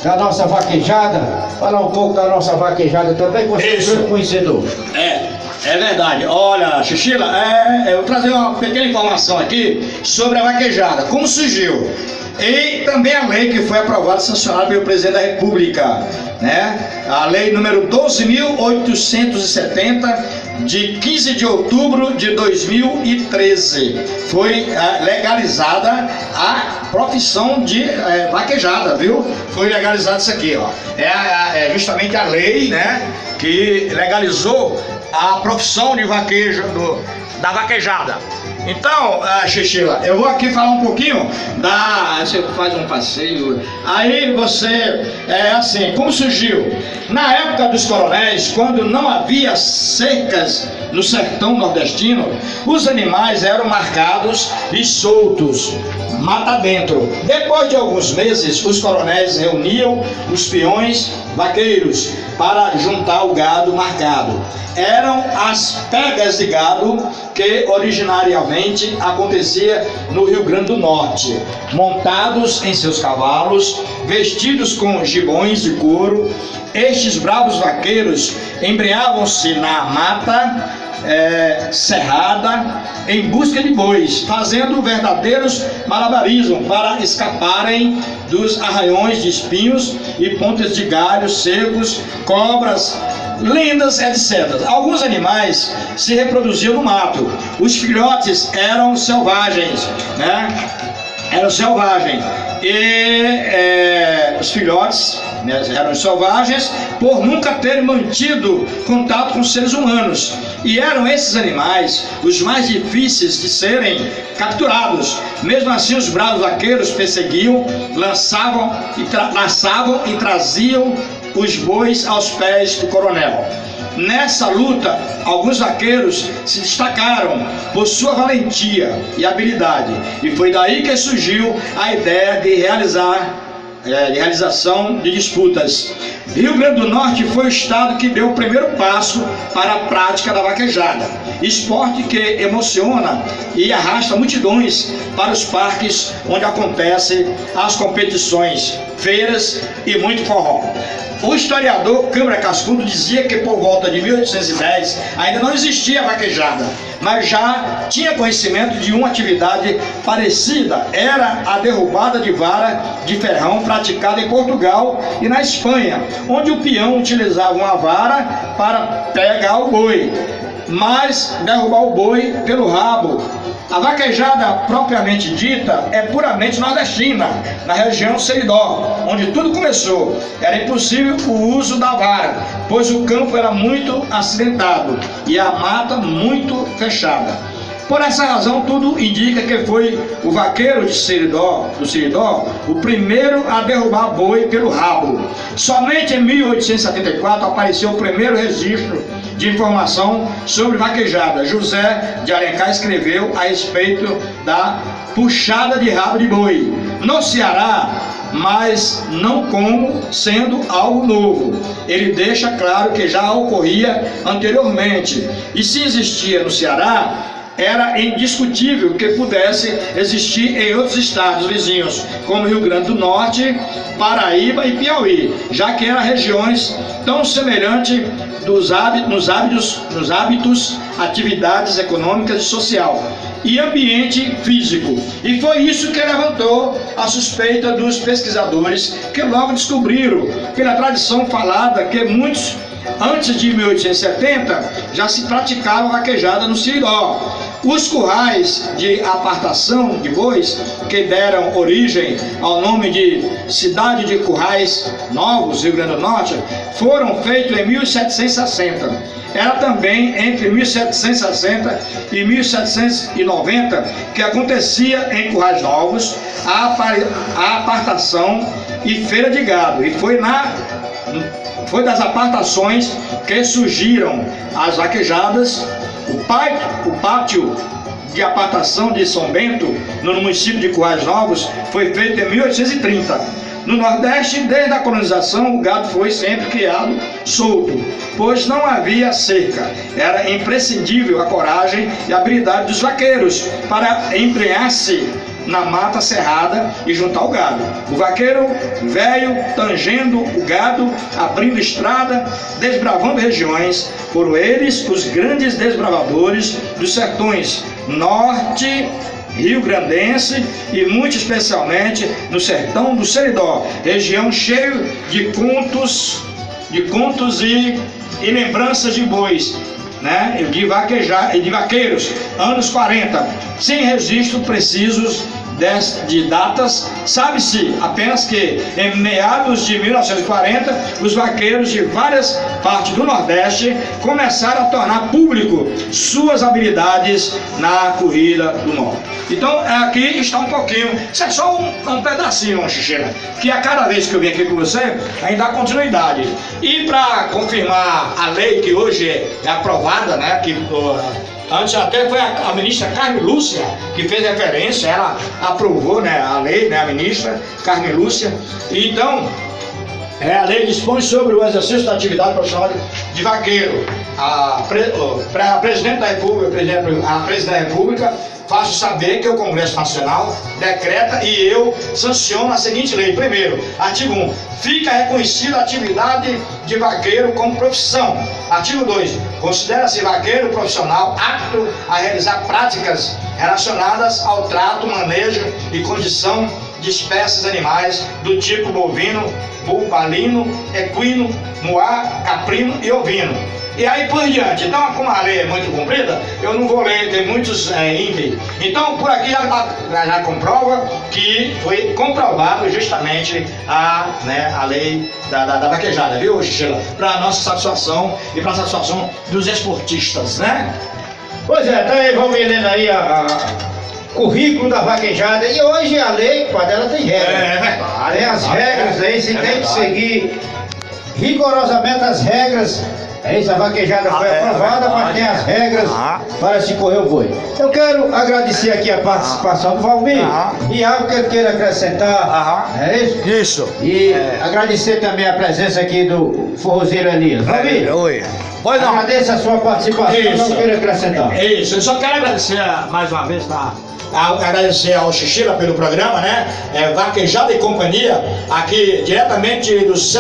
da nossa vaquejada, falar um pouco da nossa vaquejada também, você é um conhecedor. É verdade. Olha, Xixila, eu vou trazer uma pequena informação aqui sobre a vaquejada, como surgiu. E também a lei que foi aprovada e sancionada pelo presidente da República, né? A lei número 12.870, de 15 de outubro de 2013. Foi legalizada a profissão de vaquejada, viu? Foi legalizado isso aqui, ó. É justamente a lei, né, que legalizou a profissão de vaquejo, da vaquejada. Então, Xixila, eu vou aqui falar um pouquinho você faz um passeio, aí você, assim, como surgiu? Na época dos coronéis, quando não havia cercas no sertão nordestino, os animais eram marcados e soltos, mata dentro. Depois de alguns meses, os coronéis reuniam os peões vaqueiros para juntar o gado marcado. Eram as pegas de gado que originariamente acontecia no Rio Grande do Norte, montados em seus cavalos, vestidos com gibões de couro. Estes bravos vaqueiros embreavam-se na mata cerrada em busca de bois, fazendo verdadeiros malabarismos para escaparem dos arraiões de espinhos e pontas de galhos secos, cobras, lindas, etc. Alguns animais se reproduziam no mato. Os filhotes eram selvagens, né? Eram selvagens. E os filhotes, né, eram selvagens por nunca terem mantido contato com os seres humanos. E eram esses animais os mais difíceis de serem capturados. Mesmo assim, os bravos vaqueiros perseguiam, laçavam e traziam os bois aos pés do coronel. Nessa luta, alguns vaqueiros se destacaram por sua valentia e habilidade, e foi daí que surgiu a ideia de realização de disputas. Rio Grande do Norte foi o estado que deu o primeiro passo para a prática da vaquejada, esporte que emociona e arrasta multidões para os parques onde acontecem as competições, feiras e muito forró. O historiador Câmara Cascudo dizia que por volta de 1810 ainda não existia a vaquejada, mas já tinha conhecimento de uma atividade parecida. Era a derrubada de vara de ferrão praticada em Portugal e na Espanha, onde o peão utilizava uma vara para pegar o boi, mas derrubar o boi pelo rabo. A vaquejada propriamente dita é puramente nordestina, na região Seridó, onde tudo começou. Era impossível o uso da vara, pois o campo era muito acidentado e a mata muito fechada. Por essa razão, tudo indica que foi o vaqueiro do Seridó, o primeiro a derrubar boi pelo rabo. Somente em 1874 apareceu o primeiro registro de informação sobre vaquejada. José de Alencar escreveu a respeito da puxada de rabo de boi no Ceará, mas não como sendo algo novo. Ele deixa claro que já ocorria anteriormente, e se existia no Ceará, era indiscutível que pudesse existir em outros estados vizinhos, como Rio Grande do Norte, Paraíba e Piauí, já que eram regiões tão semelhantes nos hábitos, atividades econômicas e social e ambiente físico. E foi isso que levantou a suspeita dos pesquisadores, que logo descobriram, pela tradição falada, que muitos antes de 1870 já se praticava vaquejada no Seridó. Os currais de apartação de bois, que deram origem ao nome de Cidade de Currais Novos, Rio Grande do Norte, foram feitos em 1760. Era também entre 1760 e 1790 que acontecia em Currais Novos a apartação e feira de gado, e foi das apartações que surgiram as vaquejadas. O pátio de apartação de São Bento, no município de Currais Novos, foi feito em 1830. No Nordeste, desde a colonização, o gado foi sempre criado solto, pois não havia cerca. Era imprescindível a coragem e a habilidade dos vaqueiros para emprenhar-se na mata cerrada e juntar o gado. O vaqueiro velho tangendo o gado, abrindo estrada, desbravando regiões. Foram eles os grandes desbravadores dos sertões norte, rio-grandense e muito especialmente no sertão do Seridó, região cheia de contos e lembranças de bois, né, de vaqueiros, anos 40, sem registro precisos de datas. Sabe-se apenas que em meados de 1940 os vaqueiros de várias partes do Nordeste começaram a tornar público suas habilidades na corrida do norte. Então aqui está um pouquinho, isso é só um pedacinho, Xixela, que a cada vez que eu vim aqui com você ainda dá continuidade. E para confirmar a lei que hoje é aprovada, né, que antes até foi a ministra Carmen Lúcia que fez referência, ela aprovou, né, a lei, né, a ministra Carmen Lúcia. E então, a lei dispõe sobre o exercício da atividade profissional de vaqueiro. A presidente da República faço saber que o Congresso Nacional decreta e eu sanciono a seguinte lei. Primeiro, artigo 1. Fica reconhecida a atividade de vaqueiro como profissão. Artigo 2. Considera-se vaqueiro profissional apto a realizar práticas relacionadas ao trato, manejo e condição de espécies animais do tipo bovino, bubalino, equino, muar, caprino e ovino. E aí por diante. Então, como a lei é muito comprida, eu não vou ler, tem muitos itens. Então, por aqui já comprova que foi comprovado justamente a lei da vaquejada, viu, Xixela? Para nossa satisfação e para a satisfação dos esportistas, né? Pois é, então aí vamos lendo aí currículo da vaquejada. E hoje a lei, ela tem regras. Tem as regras aí, você tem que seguir rigorosamente as regras. A vaquejada foi aprovada, mas tem as regras para se correr o boi. Eu quero agradecer aqui a participação do Valmir e algo que ele queira acrescentar. É isso? Isso. E agradecer também a presença aqui do forrozeiro Elias. Valmir, Oi. Pois não. agradeço a sua participação. Isso. Não queira acrescentar. Isso, eu só quero agradecer mais uma vez, agradecer ao Xixela pelo programa, né? Vaquejada e Companhia, aqui diretamente do céu.